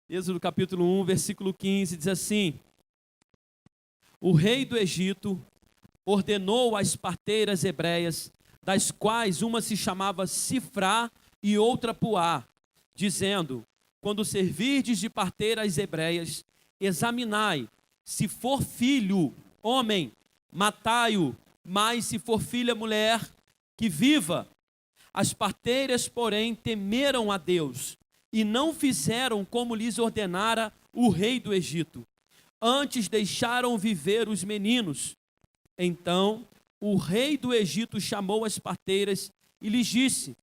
Êxodo capítulo 1, versículo 15, diz assim: o rei do Egito ordenou às parteiras hebreias, das quais uma se chamava Sifrá e outra Puá, dizendo: quando servirdes de parteiras hebreias, examinai, se for filho, homem, matai-o, mas se for filha, mulher, que viva. As parteiras, porém, temeram a Deus, e não fizeram como lhes ordenara o rei do Egito. Antes deixaram viver os meninos. Então o rei do Egito chamou as parteiras e lhes disse: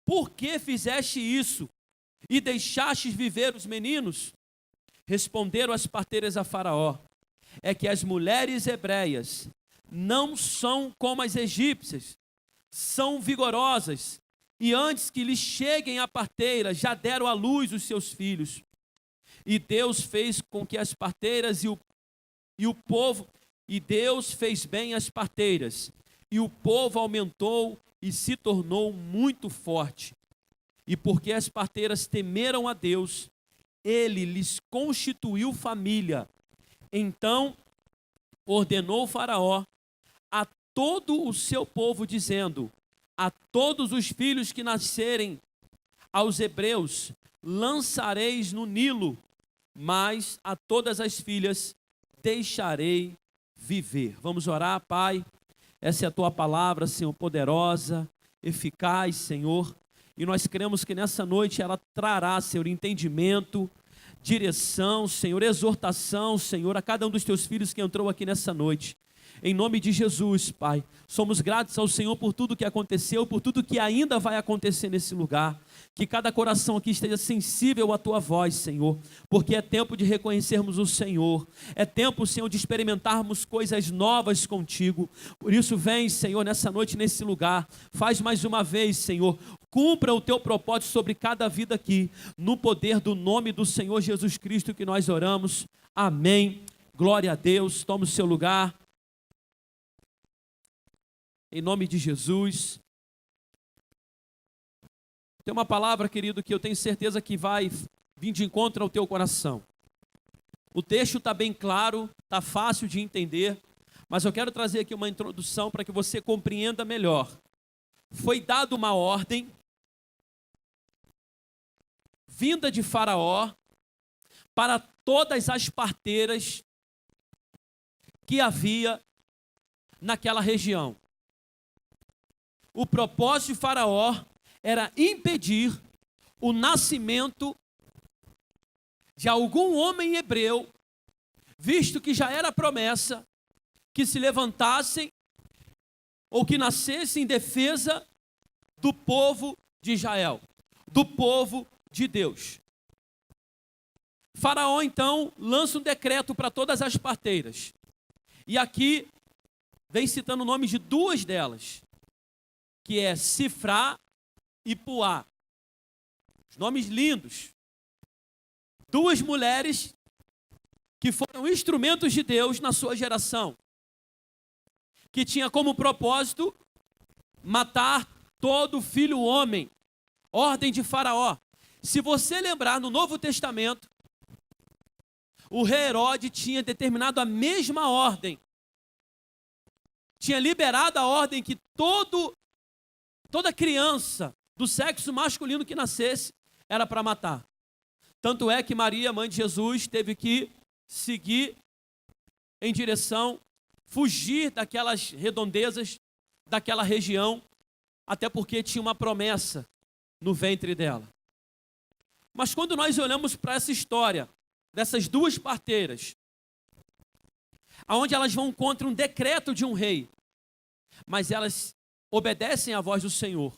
por que fizeste isso e deixastes viver os meninos? Responderam as parteiras a Faraó: é que as mulheres hebreias não são como as egípcias, são vigorosas, e antes que lhes cheguem a parteira, já deram à luz os seus filhos. E Deus fez com que as parteiras e o povo, e Deus fez bem as parteiras, e o povo aumentou e se tornou muito forte. E porque as parteiras temeram a Deus, ele lhes constituiu família. Então ordenou Faraó a todo o seu povo, dizendo: a todos os filhos que nascerem aos hebreus lançareis no Nilo, mas a todas as filhas deixarei viver. Vamos orar, Pai. Essa é a tua palavra, Senhor, poderosa, eficaz, Senhor. E nós cremos que nessa noite ela trará, Senhor, entendimento, direção, Senhor, exortação, Senhor, a cada um dos teus filhos que entrou aqui nessa noite. Em nome de Jesus, Pai, somos gratos ao Senhor por tudo que aconteceu, por tudo que ainda vai acontecer nesse lugar. Que cada coração aqui esteja sensível à Tua voz, Senhor, porque é tempo de reconhecermos o Senhor. É tempo, Senhor, de experimentarmos coisas novas contigo. Por isso, vem, Senhor, nessa noite, nesse lugar. Faz mais uma vez, Senhor. Cumpra o Teu propósito sobre cada vida aqui. No poder do nome do Senhor Jesus Cristo que nós oramos. Amém. Glória a Deus. Toma o seu lugar. Em nome de Jesus. Tem uma palavra, querido, que eu tenho certeza que vai vir de encontro ao teu coração. O texto está bem claro, está fácil de entender, mas eu quero trazer aqui uma introdução para que você compreenda melhor. Foi dada uma ordem, vinda de Faraó, para todas as parteiras que havia naquela região. O propósito de Faraó era impedir o nascimento de algum homem hebreu, visto que já era promessa que se levantassem ou que nascessem em defesa do povo de Israel, do povo de Deus. Faraó então lança um decreto para todas as parteiras. E aqui vem citando o nome de duas delas, que é Sifrá e Puá. Os nomes lindos. Duas mulheres que foram instrumentos de Deus na sua geração, que tinha como propósito matar todo filho homem. Ordem de Faraó. Se você lembrar, no Novo Testamento, o rei Herodes tinha determinado a mesma ordem. Tinha liberado a ordem que toda criança do sexo masculino que nascesse era para matar. Tanto é que Maria, mãe de Jesus, teve que seguir em direção, fugir daquelas redondezas, daquela região, até porque tinha uma promessa no ventre dela. Mas quando nós olhamos para essa história dessas duas parteiras, aonde elas vão contra um decreto de um rei, mas elas obedecem à voz do Senhor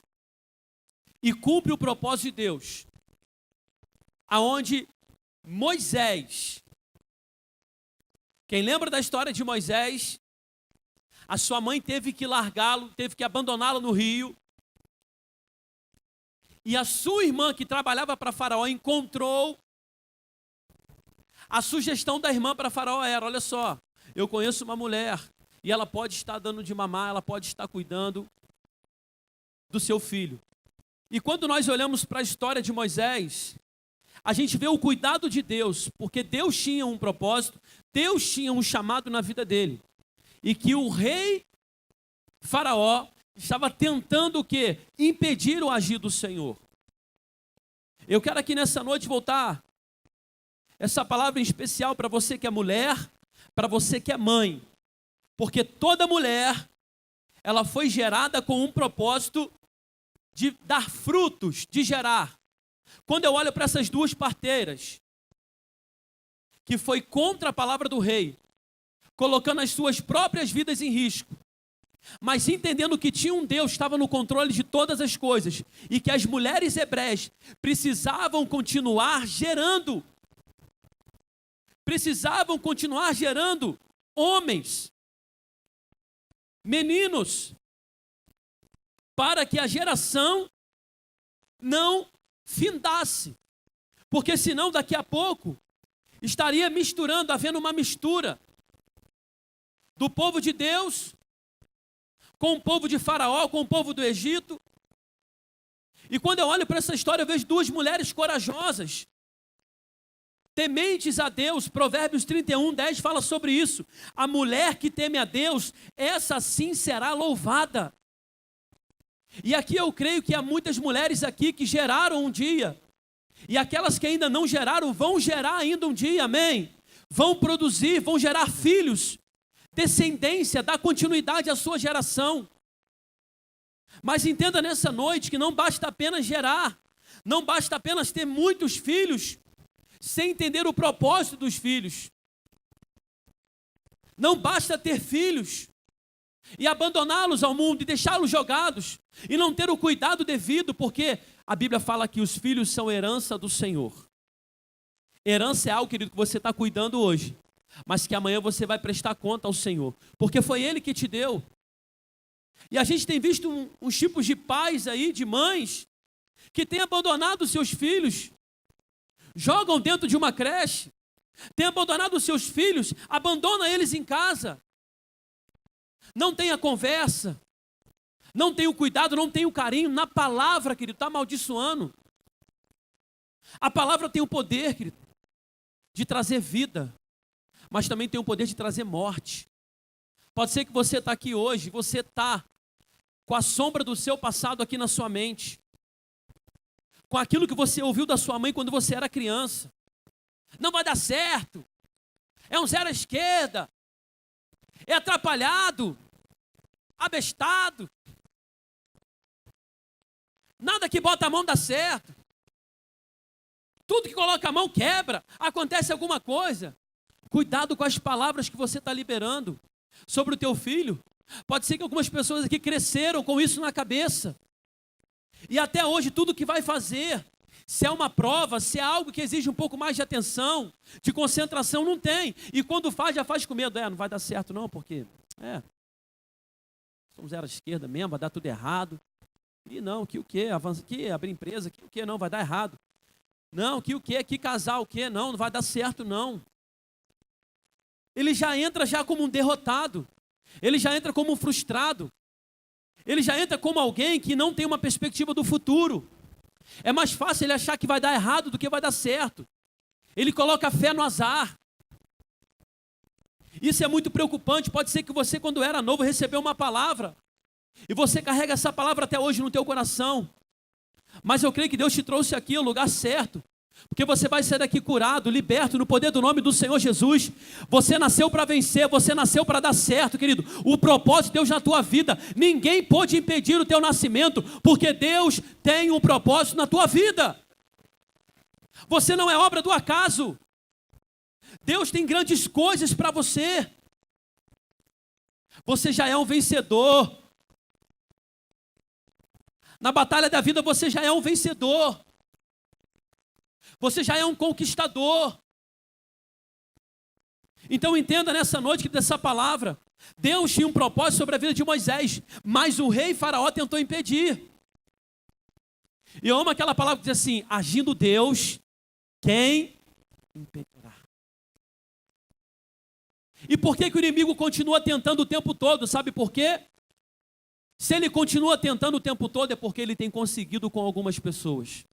e cumprem o propósito de Deus, aonde Moisés, quem lembra da história de Moisés, a sua mãe teve que largá-lo, teve que abandoná-lo no rio, e a sua irmã que trabalhava para Faraó encontrou. A sugestão da irmã para Faraó era: olha só, eu conheço uma mulher e ela pode estar dando de mamar, ela pode estar cuidando do seu filho. E quando nós olhamos para a história de Moisés, a gente vê o cuidado de Deus, porque Deus tinha um propósito, Deus tinha um chamado na vida dele. E que o rei Faraó estava tentando o quê? Impedir o agir do Senhor. Eu quero aqui nessa noite voltar essa palavra em especial para você que é mulher, para você que é mãe. Porque toda mulher, ela foi gerada com um propósito de dar frutos, de gerar. Quando eu olho para essas duas parteiras, que foi contra a palavra do rei, colocando as suas próprias vidas em risco, mas entendendo que tinha um Deus que estava no controle de todas as coisas, e que as mulheres hebreias precisavam continuar gerando homens, meninos, para que a geração não findasse, porque senão daqui a pouco estaria misturando, havendo uma mistura do povo de Deus com o povo de Faraó, com o povo do Egito. E quando eu olho para essa história, eu vejo duas mulheres corajosas, tementes a Deus. Provérbios 31:10 fala sobre isso. A mulher que teme a Deus, essa sim será louvada. E aqui eu creio que há muitas mulheres aqui que geraram um dia, e aquelas que ainda não geraram, vão gerar ainda um dia, amém? Vão produzir, vão gerar filhos, descendência, dar continuidade à sua geração. Mas entenda nessa noite que não basta apenas gerar, não basta apenas ter muitos filhos, sem entender o propósito dos filhos. Não basta ter filhos e abandoná-los ao mundo e deixá-los jogados e não ter o cuidado devido, porque a Bíblia fala que os filhos são herança do Senhor. Herança é algo, querido, que você está cuidando hoje, mas que amanhã você vai prestar conta ao Senhor, porque foi Ele que te deu. E a gente tem visto uns tipos de pais aí, de mães, que têm abandonado os seus filhos, jogam dentro de uma creche, têm abandonado os seus filhos, abandona eles em casa, não tem a conversa, não tem o cuidado, não tem o carinho. Na palavra, querido, está amaldiçoando. A palavra tem o poder, querido, de trazer vida, mas também tem o poder de trazer morte. Pode ser que você está aqui hoje, você está com a sombra do seu passado aqui na sua mente, com aquilo que você ouviu da sua mãe quando você era criança. Não vai dar certo, é um zero à esquerda, é atrapalhado, abestado, nada que bota a mão dá certo, tudo que coloca a mão quebra, acontece alguma coisa. Cuidado com as palavras que você está liberando sobre o teu filho. Pode ser que algumas pessoas aqui cresceram com isso na cabeça, e até hoje tudo que vai fazer, se é uma prova, se é algo que exige um pouco mais de atenção, de concentração, não tem. E quando faz, já faz com medo. Não vai dar certo não, porque somos zero à esquerda mesmo, vai dar tudo errado. E não, que o quê? Avança, que abrir empresa, que o quê? Não, vai dar errado. Não, que o quê? Que casar, o quê? Não vai dar certo não. Ele já entra já como um derrotado. Ele já entra como um frustrado. Ele já entra como alguém que não tem uma perspectiva do futuro. É mais fácil ele achar que vai dar errado do que vai dar certo. Ele coloca a fé no azar. Isso é muito preocupante. Pode ser que você, quando era novo, recebeu uma palavra, e você carrega essa palavra até hoje no teu coração. Mas eu creio que Deus te trouxe aqui ao lugar certo, porque você vai sair daqui curado, liberto, no poder do nome do Senhor Jesus. Você nasceu para vencer, você nasceu para dar certo, querido. O propósito de Deus na tua vida, ninguém pode impedir o teu nascimento, porque Deus tem um propósito na tua vida. Você não é obra do acaso. Deus tem grandes coisas para você. Você já é um vencedor. Na batalha da vida você já é um vencedor. Você já é um conquistador. Então entenda nessa noite que dessa palavra, Deus tinha um propósito sobre a vida de Moisés, mas o rei Faraó tentou impedir. E eu amo aquela palavra que diz assim: agindo Deus, quem impedirá? E por que que o inimigo continua tentando o tempo todo? Sabe por quê? Se ele continua tentando o tempo todo, é porque ele tem conseguido com algumas pessoas.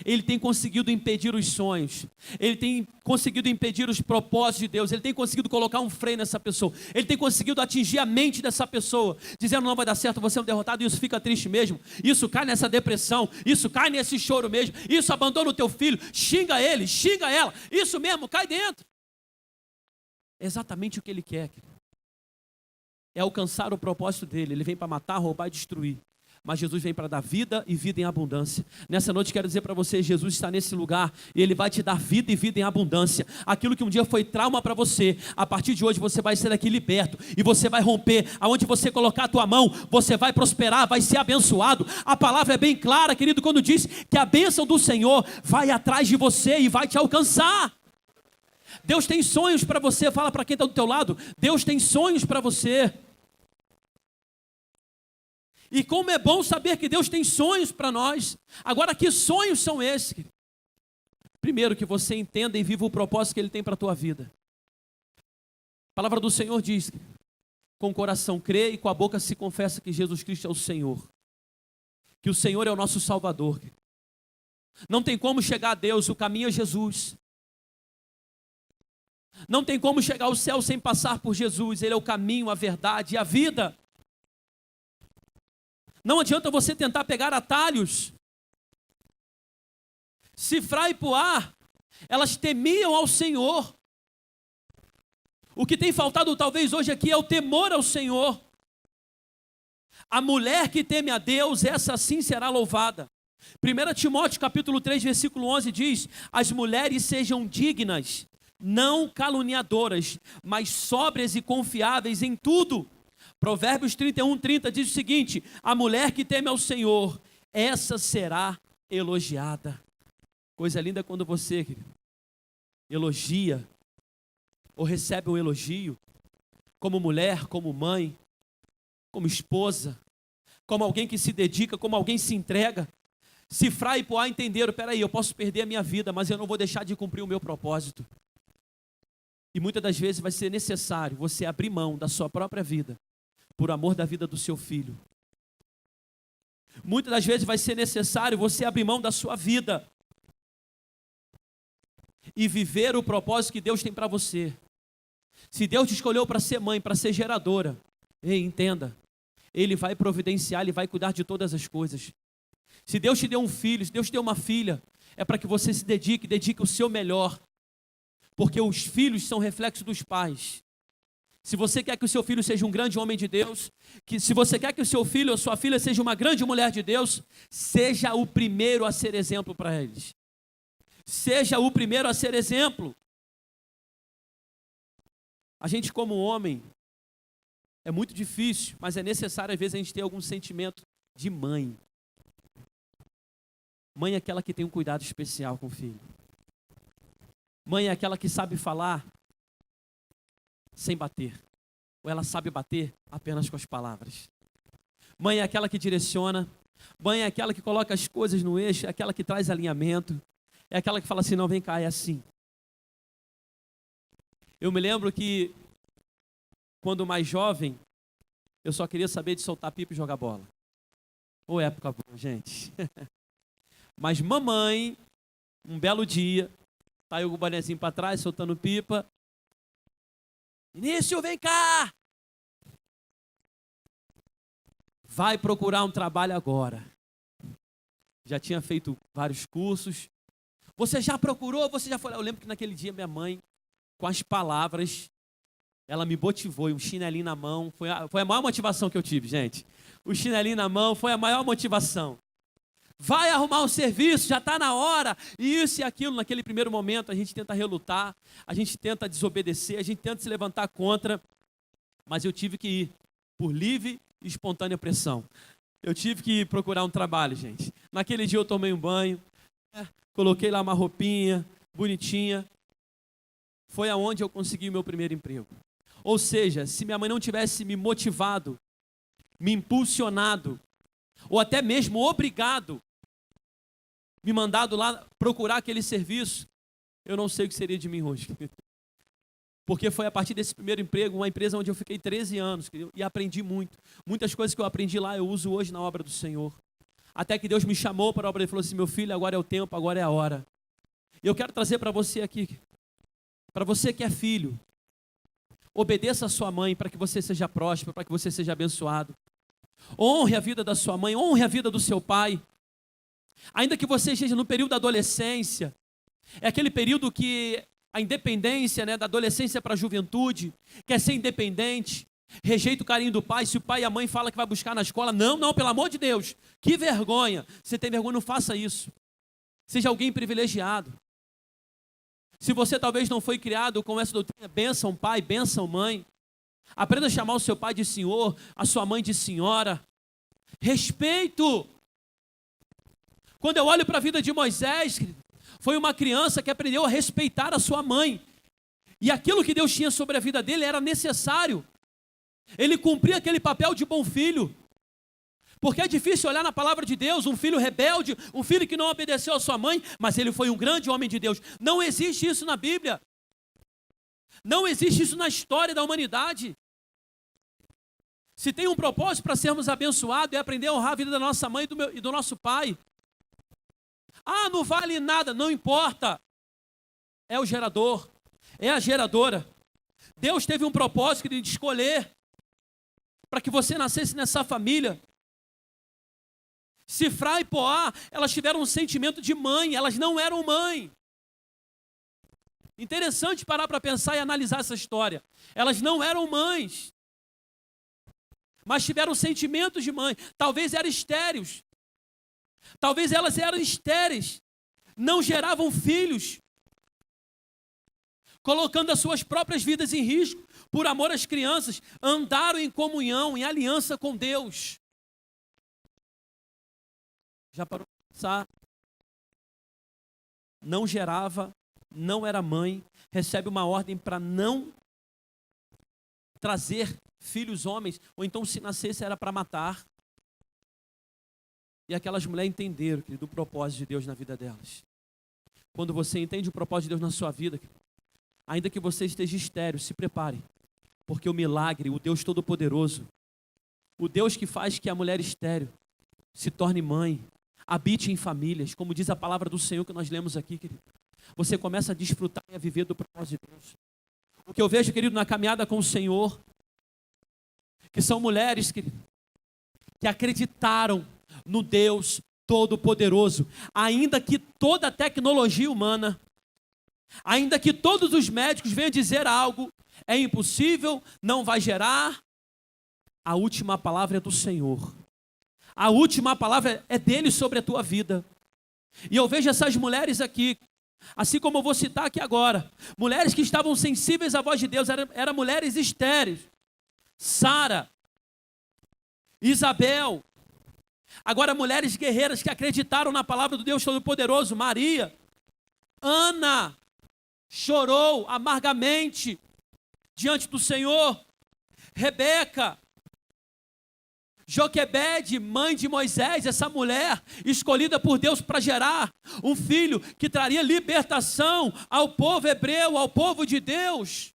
Ele tem conseguido impedir os sonhos. Ele tem conseguido impedir os propósitos de Deus. Ele tem conseguido colocar um freio nessa pessoa. Ele tem conseguido atingir a mente dessa pessoa, dizendo: não vai dar certo, você é um derrotado. Isso fica triste mesmo. Isso cai nessa depressão. Isso cai nesse choro mesmo. Isso abandona o teu filho. Xinga ele, xinga ela. Isso mesmo, cai dentro. É exatamente o que ele quer. É alcançar o propósito dele. Ele vem para matar, roubar e destruir. Mas Jesus vem para dar vida e vida em abundância. Nessa noite quero dizer para você: Jesus está nesse lugar e Ele vai te dar vida e vida em abundância. Aquilo que um dia foi trauma para você, a partir de hoje você vai ser daqui liberto. E você vai romper. Aonde você colocar a tua mão, você vai prosperar, vai ser abençoado. A palavra é bem clara, querido, quando diz que a bênção do Senhor vai atrás de você e vai te alcançar. Deus tem sonhos para você. Fala para quem está do teu lado: Deus tem sonhos para você. E como é bom saber que Deus tem sonhos para nós. Agora, que sonhos são esses? Primeiro, que você entenda e viva o propósito que Ele tem para a tua vida. A palavra do Senhor diz: com o coração crê e com a boca se confessa que Jesus Cristo é o Senhor. Que o Senhor é o nosso Salvador. Não tem como chegar a Deus, o caminho é Jesus. Não tem como chegar ao céu sem passar por Jesus. Ele é o caminho, a verdade e a vida. Não adianta você tentar pegar atalhos. Sifrá e Puá, elas temiam ao Senhor. O que tem faltado talvez hoje aqui é o temor ao Senhor. A mulher que teme a Deus, essa sim será louvada. 1 Timóteo capítulo 3, versículo 11 diz: as mulheres sejam dignas, não caluniadoras, mas sóbrias e confiáveis em tudo. Provérbios 31:30 diz o seguinte: a mulher que teme ao Senhor, essa será elogiada. Coisa linda quando você elogia, ou recebe um elogio, como mulher, como mãe, como esposa, como alguém que se dedica, como alguém que se entrega. Sifrá e Puá entenderam: peraí, eu posso perder a minha vida, mas eu não vou deixar de cumprir o meu propósito. E muitas das vezes vai ser necessário você abrir mão da sua própria vida, por amor da vida do seu filho. Muitas das vezes vai ser necessário você abrir mão da sua vida e viver o propósito que Deus tem para você. Se Deus te escolheu para ser mãe, para ser geradora, ei, entenda, Ele vai providenciar, Ele vai cuidar de todas as coisas. Se Deus te deu um filho, se Deus te deu uma filha, é para que você se dedique o seu melhor, porque os filhos são reflexo dos pais. Se você quer que o seu filho seja um grande homem de Deus, se você quer que o seu filho ou sua filha seja uma grande mulher de Deus, seja o primeiro a ser exemplo para eles. Seja o primeiro a ser exemplo. A gente como homem, é muito difícil, mas é necessário às vezes a gente ter algum sentimento de mãe. Mãe é aquela que tem um cuidado especial com o filho. Mãe é aquela que sabe falar sem bater, ou ela sabe bater apenas com as palavras. Mãe é aquela que direciona. Mãe é aquela que coloca as coisas no eixo, é aquela que traz alinhamento, é aquela que fala assim: não, vem cá, é assim. Eu me lembro que quando mais jovem, eu só queria saber de soltar pipa e jogar bola. Ô, época boa, gente. Mas mamãe, um belo dia, saiu com o bonezinho para trás, soltando pipa. Vinícius, vem cá! Vai procurar um trabalho agora. Já tinha feito vários cursos. Você já procurou? Você já foi lá? Eu lembro que naquele dia minha mãe, com as palavras, ela me motivou, e um chinelinho na mão. Foi a maior motivação que eu tive, gente. O chinelinho na mão foi a maior motivação. Vai arrumar um serviço, já está na hora. E isso e aquilo, naquele primeiro momento, a gente tenta relutar, a gente tenta desobedecer, a gente tenta se levantar contra. Mas eu tive que ir por livre e espontânea pressão. Eu tive que ir procurar um trabalho, gente. Naquele dia eu tomei um banho, coloquei lá uma roupinha bonitinha. Foi aonde eu consegui o meu primeiro emprego. Ou seja, se minha mãe não tivesse me motivado, me impulsionado, ou até mesmo obrigado, me mandado lá procurar aquele serviço, eu não sei o que seria de mim hoje. Porque foi a partir desse primeiro emprego, uma empresa onde eu fiquei 13 anos, e aprendi muito. Muitas coisas que eu aprendi lá eu uso hoje na obra do Senhor. Até que Deus me chamou para a obra e falou assim: meu filho, agora é o tempo, agora é a hora. E eu quero trazer para você aqui, para você que é filho, obedeça a sua mãe para que você seja próspero, para que você seja abençoado. Honre a vida da sua mãe, honre a vida do seu pai. Ainda que você esteja no período da adolescência, é aquele período que a independência, né, da adolescência para a juventude, quer ser independente, rejeita o carinho do pai. Se o pai e a mãe falam que vai buscar na escola, não, pelo amor de Deus, que vergonha. Você tem vergonha, não faça isso. Seja alguém privilegiado. Se você talvez não foi criado com essa doutrina, bênção pai, bênção mãe. Aprenda a chamar o seu pai de senhor, a sua mãe de senhora. Respeito. Quando eu olho para a vida de Moisés, foi uma criança que aprendeu a respeitar a sua mãe. E aquilo que Deus tinha sobre a vida dele era necessário. Ele cumpria aquele papel de bom filho. Porque é difícil olhar na palavra de Deus um filho rebelde, um filho que não obedeceu a sua mãe, mas ele foi um grande homem de Deus. Não existe isso na Bíblia. Não existe isso na história da humanidade. Se tem um propósito para sermos abençoados, é aprender a honrar a vida da nossa mãe e do nosso pai. Ah, não vale nada, não importa. É o gerador, é a geradora. Deus teve um propósito de escolher para que você nascesse nessa família. Sifrá e Poá, elas tiveram um sentimento de mãe, elas não eram mãe. Interessante parar para pensar e analisar essa história. Elas não eram mães, mas tiveram sentimentos de mãe. Talvez eram estéreis. Talvez elas eram estéreis, não geravam filhos, colocando as suas próprias vidas em risco, por amor às crianças, andaram em comunhão, em aliança com Deus. Já parou para pensar? Não gerava, não era mãe, recebe uma ordem para não trazer filhos homens, ou então se nascesse era para matar. E aquelas mulheres entenderam, querido, o propósito de Deus na vida delas. Quando você entende o propósito de Deus na sua vida, querido, ainda que você esteja estéril, se prepare. Porque o milagre, o Deus Todo-Poderoso, o Deus que faz que a mulher estéril se torne mãe, habite em famílias, como diz a palavra do Senhor que nós lemos aqui, querido. Você começa a desfrutar e a viver do propósito de Deus. O que eu vejo, querido, na caminhada com o Senhor, que são mulheres, querido, que acreditaram no Deus Todo-Poderoso, ainda que toda a tecnologia humana, ainda que todos os médicos venham dizer algo, é impossível, não vai gerar, a última palavra é do Senhor. A última palavra é dele sobre a tua vida. E eu vejo essas mulheres aqui, assim como eu vou citar aqui agora, mulheres que estavam sensíveis à voz de Deus, eram mulheres estéreis. Sara, Isabel. Agora mulheres guerreiras que acreditaram na palavra do Deus Todo-Poderoso. Maria, Ana, chorou amargamente diante do Senhor. Rebeca, Joquebede, mãe de Moisés, essa mulher escolhida por Deus para gerar um filho que traria libertação ao povo hebreu, ao povo de Deus.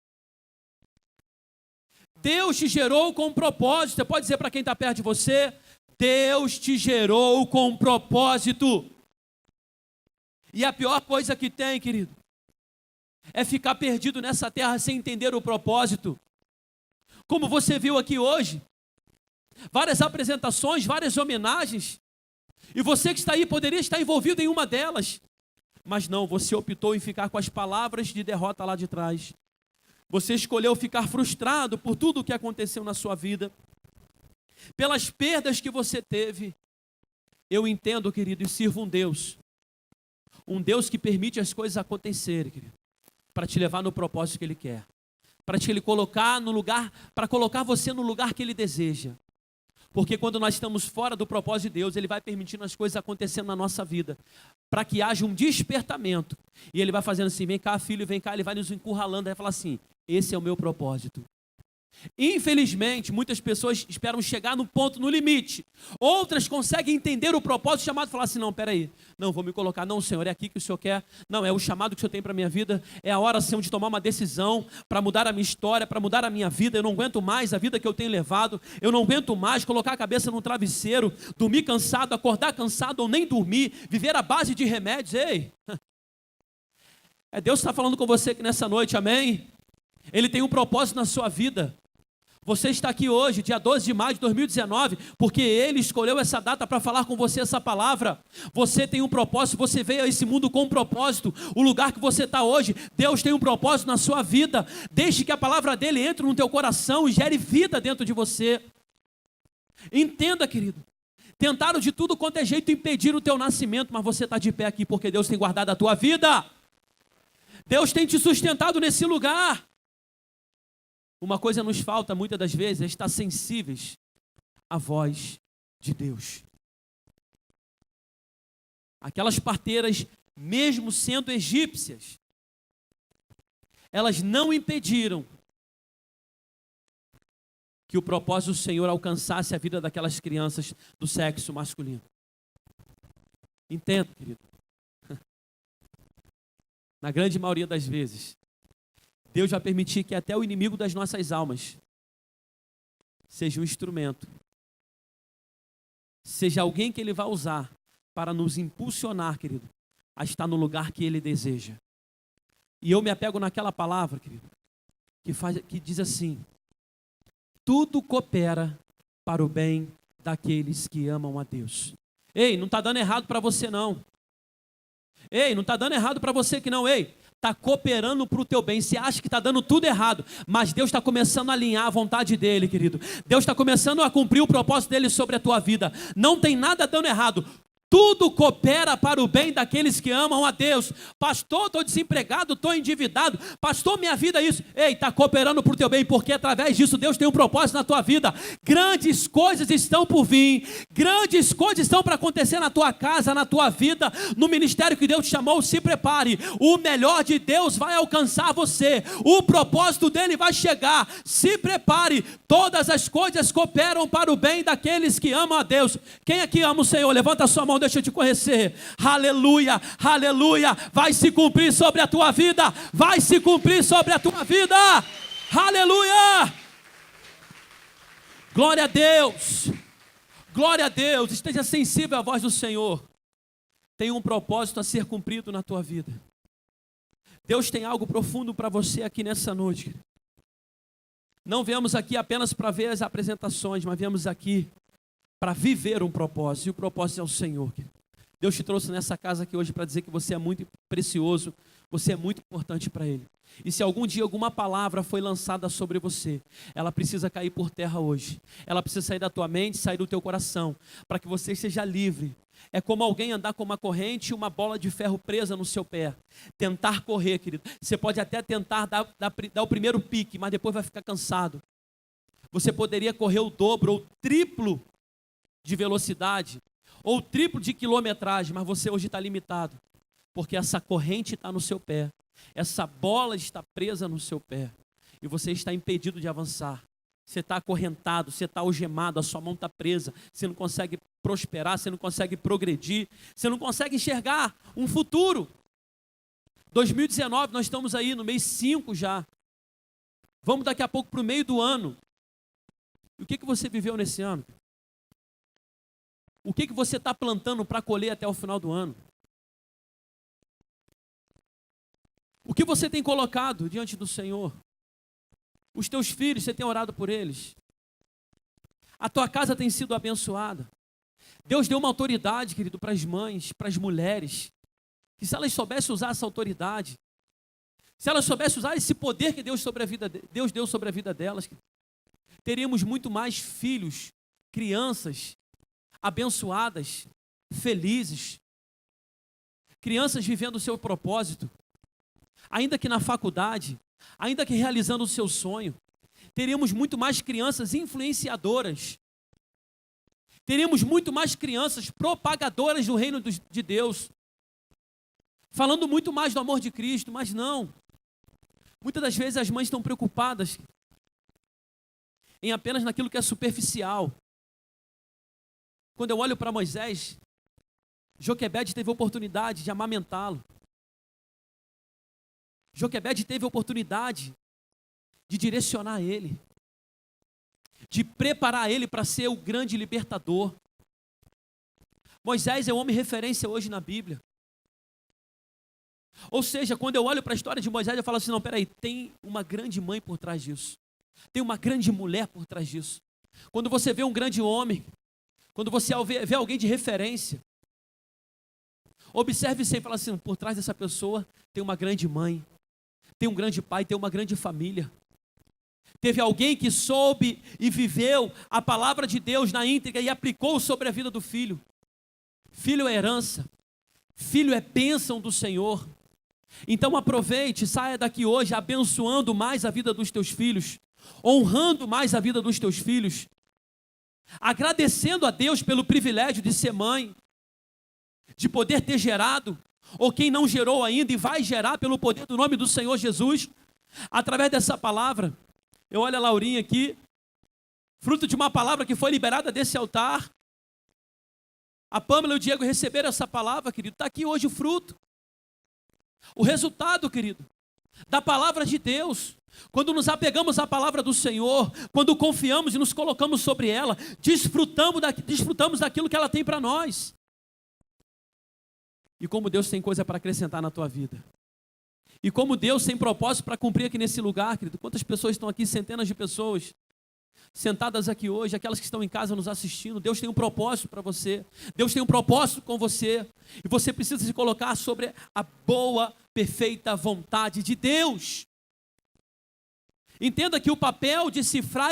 Deus te gerou com um propósito. Você pode dizer para quem está perto de você: Deus te gerou com um propósito. E a pior coisa que tem, querido, é ficar perdido nessa terra sem entender o propósito. Como você viu aqui hoje, várias apresentações, várias homenagens, e você que está aí poderia estar envolvido em uma delas, mas não, você optou em ficar com as palavras de derrota lá de trás. Você escolheu ficar frustrado por tudo o que aconteceu na sua vida, pelas perdas que você teve. Eu entendo, querido, e sirvo um Deus que permite as coisas acontecerem, querido, para te levar no propósito que Ele quer, para te colocar no lugar, para colocar você no lugar que Ele deseja. Porque quando nós estamos fora do propósito de Deus, Ele vai permitindo as coisas acontecendo na nossa vida, para que haja um despertamento. E Ele vai fazendo assim: vem cá, filho, vem cá. Ele vai nos encurralando, vai falar assim: esse é o meu propósito. Infelizmente, muitas pessoas esperam chegar no ponto, no limite. Outras conseguem entender o propósito chamado e falar assim, não, peraí, não, vou me colocar, não, Senhor, é aqui que o Senhor quer, não, é o chamado que o Senhor tem para a minha vida, é a hora, Senhor, de tomar uma decisão para mudar a minha história, para mudar a minha vida, eu não aguento mais a vida que eu tenho levado, eu não aguento mais colocar a cabeça no travesseiro, dormir cansado, acordar cansado ou nem dormir, viver à base de remédios, ei, é Deus que está falando com você aqui nessa noite, amém? Ele tem um propósito na sua vida. Você está aqui hoje, dia 12 de maio de 2019, porque Ele escolheu essa data para falar com você essa palavra. Você tem um propósito, você veio a esse mundo com um propósito. O lugar que você está hoje, Deus tem um propósito na sua vida. Deixe que a palavra dEle entre no teu coração e gere vida dentro de você. Entenda, querido. Tentaram de tudo quanto é jeito impedir o teu nascimento, mas você está de pé aqui porque Deus tem guardado a tua vida. Deus tem te sustentado nesse lugar. Uma coisa nos falta muitas das vezes é estar sensíveis à voz de Deus. Aquelas parteiras, mesmo sendo egípcias, elas não impediram que o propósito do Senhor alcançasse a vida daquelas crianças do sexo masculino. Entenda, querido. Na grande maioria das vezes, Deus vai permitir que até o inimigo das nossas almas seja um instrumento, seja alguém que Ele vai usar para nos impulsionar, querido, a estar no lugar que Ele deseja. E eu me apego naquela palavra, querido, que diz assim: tudo coopera para o bem daqueles que amam a Deus. Ei, não está dando errado para você não. Ei, não está dando errado para você que não, ei. Está cooperando para o teu bem. Você acha que está dando tudo errado, mas Deus está começando a alinhar a vontade dEle, querido. Deus está começando a cumprir o propósito dEle sobre a tua vida. Não tem nada dando errado. Tudo coopera para o bem daqueles que amam a Deus. Pastor, estou desempregado, estou endividado. Pastor, minha vida é isso. Ei, está cooperando para o teu bem, porque através disso Deus tem um propósito na tua vida. Grandes coisas estão por vir. Grandes coisas estão para acontecer na tua casa, na tua vida, no ministério que Deus te chamou. Se prepare. O melhor de Deus vai alcançar você. O propósito dele vai chegar. Se prepare. Todas as coisas cooperam para o bem daqueles que amam a Deus. Quem aqui ama o Senhor? Levanta a sua mão. Deixa eu te conhecer, aleluia, aleluia, vai se cumprir sobre a tua vida, vai se cumprir sobre a tua vida, aleluia, glória a Deus, esteja sensível à voz do Senhor, tem um propósito a ser cumprido na tua vida, Deus tem algo profundo para você aqui nessa noite, não viemos aqui apenas para ver as apresentações, mas viemos aqui para viver um propósito, e o propósito é o Senhor. Deus te trouxe nessa casa aqui hoje para dizer que você é muito precioso, você é muito importante para Ele. E se algum dia alguma palavra foi lançada sobre você, ela precisa cair por terra hoje. Ela precisa sair da tua mente, sair do teu coração, para que você seja livre. É como alguém andar com uma corrente e uma bola de ferro presa no seu pé. Tentar correr, querido. Você pode até tentar dar o primeiro pique, mas depois vai ficar cansado. Você poderia correr o dobro ou o triplo de velocidade, ou o triplo de quilometragem, mas você hoje está limitado, porque essa corrente está no seu pé, essa bola está presa no seu pé, e você está impedido de avançar, você está acorrentado, você está algemado, a sua mão está presa, você não consegue prosperar, você não consegue progredir, você não consegue enxergar um futuro. 2019, nós estamos aí no mês 5 já, vamos daqui a pouco para o meio do ano, e o que você viveu nesse ano? O que você está plantando para colher até o final do ano? O que você tem colocado diante do Senhor? Os teus filhos, você tem orado por eles? A tua casa tem sido abençoada? Deus deu uma autoridade, querido, para as mães, para as mulheres, que se elas soubessem usar essa autoridade, se elas soubessem usar esse poder que Deus deu sobre a vida delas, teríamos muito mais filhos, crianças, abençoadas, felizes, crianças vivendo o seu propósito, ainda que na faculdade, ainda que realizando o seu sonho, teríamos muito mais crianças influenciadoras, teríamos muito mais crianças propagadoras do reino de Deus, falando muito mais do amor de Cristo, mas não, muitas das vezes as mães estão preocupadas em apenas naquilo que é superficial. Quando eu olho para Moisés, Joquebede teve a oportunidade de amamentá-lo. Joquebede teve a oportunidade de direcionar ele, de preparar ele para ser o grande libertador. Moisés é o homem referência hoje na Bíblia. Ou seja, quando eu olho para a história de Moisés, eu falo assim, não, peraí, tem uma grande mãe por trás disso. Tem uma grande mulher por trás disso. Quando você vê um grande homem, quando você vê alguém de referência, observe sempre e fala assim, por trás dessa pessoa tem uma grande mãe, tem um grande pai, tem uma grande família. Teve alguém que soube e viveu a palavra de Deus na íntegra e aplicou sobre a vida do filho. Filho é herança, filho é bênção do Senhor. Então aproveite, saia daqui hoje abençoando mais a vida dos teus filhos, honrando mais a vida dos teus filhos, agradecendo a Deus pelo privilégio de ser mãe, de poder ter gerado, ou quem não gerou ainda e vai gerar pelo poder do nome do Senhor Jesus, através dessa palavra. Eu olho a Laurinha aqui, fruto de uma palavra que foi liberada desse altar. A Pâmela e o Diego receberam essa palavra, querido. Está aqui hoje o fruto. O resultado, querido, da palavra de Deus. Quando nos apegamos à palavra do Senhor, quando confiamos e nos colocamos sobre ela, desfrutamos daquilo que ela tem para nós. E como Deus tem coisa para acrescentar na tua vida. E como Deus tem propósito para cumprir aqui nesse lugar, querido. Quantas pessoas estão aqui, centenas de pessoas, sentadas aqui hoje, aquelas que estão em casa nos assistindo. Deus tem um propósito para você. Deus tem um propósito com você. E você precisa se colocar sobre a boa, perfeita vontade de Deus. Entenda que o papel de Sifrá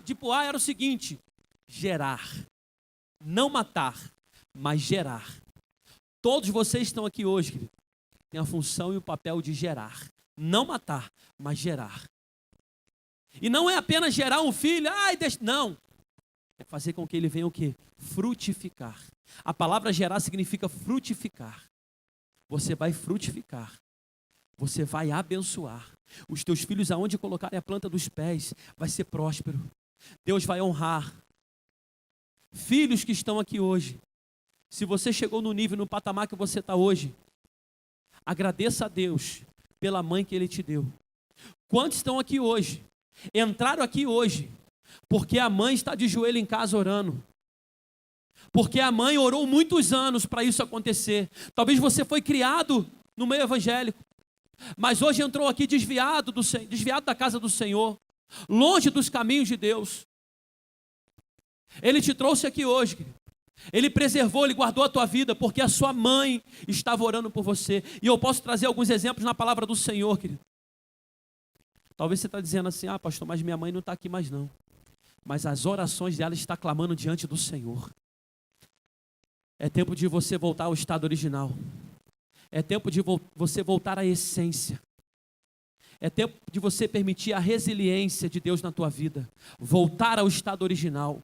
de Puá era o seguinte: gerar. Não matar, mas gerar. Todos vocês estão aqui hoje, querido, tem a função e o papel de gerar. Não matar, mas gerar. E não é apenas gerar um filho, não. É fazer com que ele venha o quê? Frutificar. A palavra gerar significa frutificar. Você vai frutificar. Você vai abençoar. Os teus filhos, aonde colocarem a planta dos pés, vai ser próspero. Deus vai honrar. Filhos que estão aqui hoje, se você chegou no nível, no patamar que você está hoje, agradeça a Deus pela mãe que Ele te deu. Quantos estão aqui hoje? Entraram aqui hoje porque a mãe está de joelho em casa orando. Porque a mãe orou muitos anos para isso acontecer. Talvez você foi criado no meio evangélico, mas hoje entrou aqui desviado da casa do Senhor, longe dos caminhos de Deus. Ele te trouxe aqui hoje, querido. Ele preservou, Ele guardou a tua vida, porque a sua mãe estava orando por você. E eu posso trazer alguns exemplos na palavra do Senhor, querido. Talvez você está dizendo assim, pastor, mas minha mãe não está aqui mais não. Mas as orações dela estão clamando diante do Senhor. É tempo de você voltar ao estado original. É tempo de você voltar à essência. É tempo de você permitir a resiliência de Deus na tua vida. Voltar ao estado original.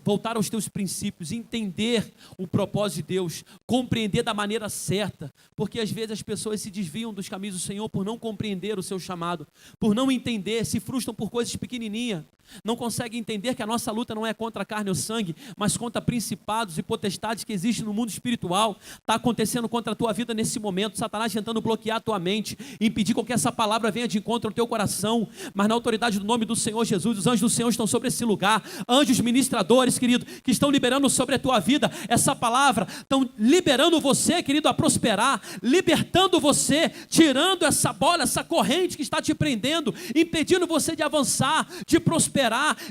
Voltar aos teus princípios, entender o propósito de Deus, compreender da maneira certa, porque às vezes as pessoas se desviam dos caminhos do Senhor por não compreender o seu chamado, por não entender, se frustram por coisas pequenininhas, não conseguem entender que a nossa luta não é contra a carne ou sangue, mas contra principados e potestades que existem no mundo espiritual. Está acontecendo contra a tua vida nesse momento, Satanás tentando bloquear a tua mente, impedir com que essa palavra venha de encontro ao teu coração, mas na autoridade do nome do Senhor Jesus, os anjos do Senhor estão sobre esse lugar, anjos ministradores, querido, que estão liberando sobre a tua vida essa palavra, estão liberando você, querido, a prosperar, libertando você, tirando essa bola, essa corrente que está te prendendo, impedindo você de avançar, de prosperar,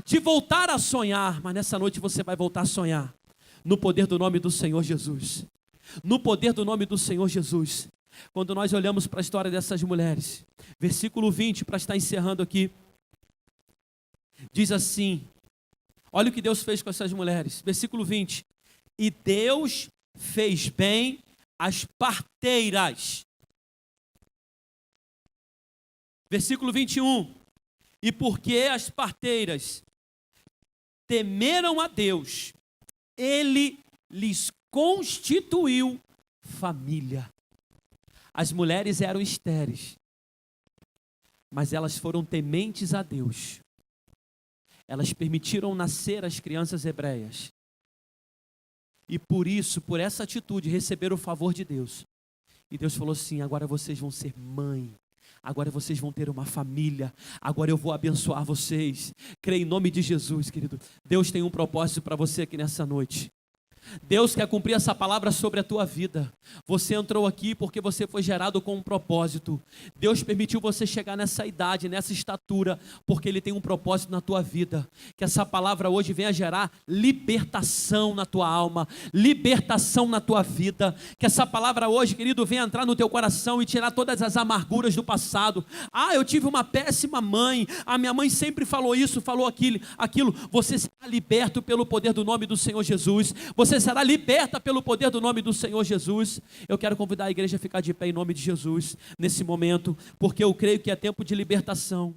de voltar a sonhar. Mas nessa noite você vai voltar a sonhar no poder do nome do Senhor Jesus. No poder do nome do Senhor Jesus. Quando nós olhamos para a história dessas mulheres, versículo 20, para estar encerrando aqui, diz assim: olha o que Deus fez com essas mulheres. Versículo 20. E Deus fez bem as parteiras. Versículo 21. E porque as parteiras temeram a Deus, Ele lhes constituiu família. As mulheres eram estéreis, mas elas foram tementes a Deus. elas permitiram nascer as crianças hebreias. E por isso, por essa atitude, receberam o favor de Deus. E Deus falou assim: agora vocês vão ser mãe. Agora vocês vão ter uma família. Agora eu vou abençoar vocês. Creia em nome de Jesus, querido. Deus tem um propósito para você aqui nessa noite. Deus quer cumprir essa palavra sobre a tua vida. Você entrou aqui porque você foi gerado com um propósito. Deus permitiu você chegar nessa idade, nessa estatura, porque Ele tem um propósito na tua vida. Que essa palavra hoje venha gerar libertação na tua alma, libertação na tua vida. Que essa palavra hoje, querido, venha entrar no teu coração e tirar todas as amarguras do passado. Ah, eu tive uma péssima mãe, a minha mãe sempre falou isso, falou aquilo. Você será liberto pelo poder do nome do Senhor Jesus. Você será liberta pelo poder do nome do Senhor Jesus. Eu quero convidar a igreja a ficar de pé em nome de Jesus, nesse momento, porque eu creio que é tempo de libertação.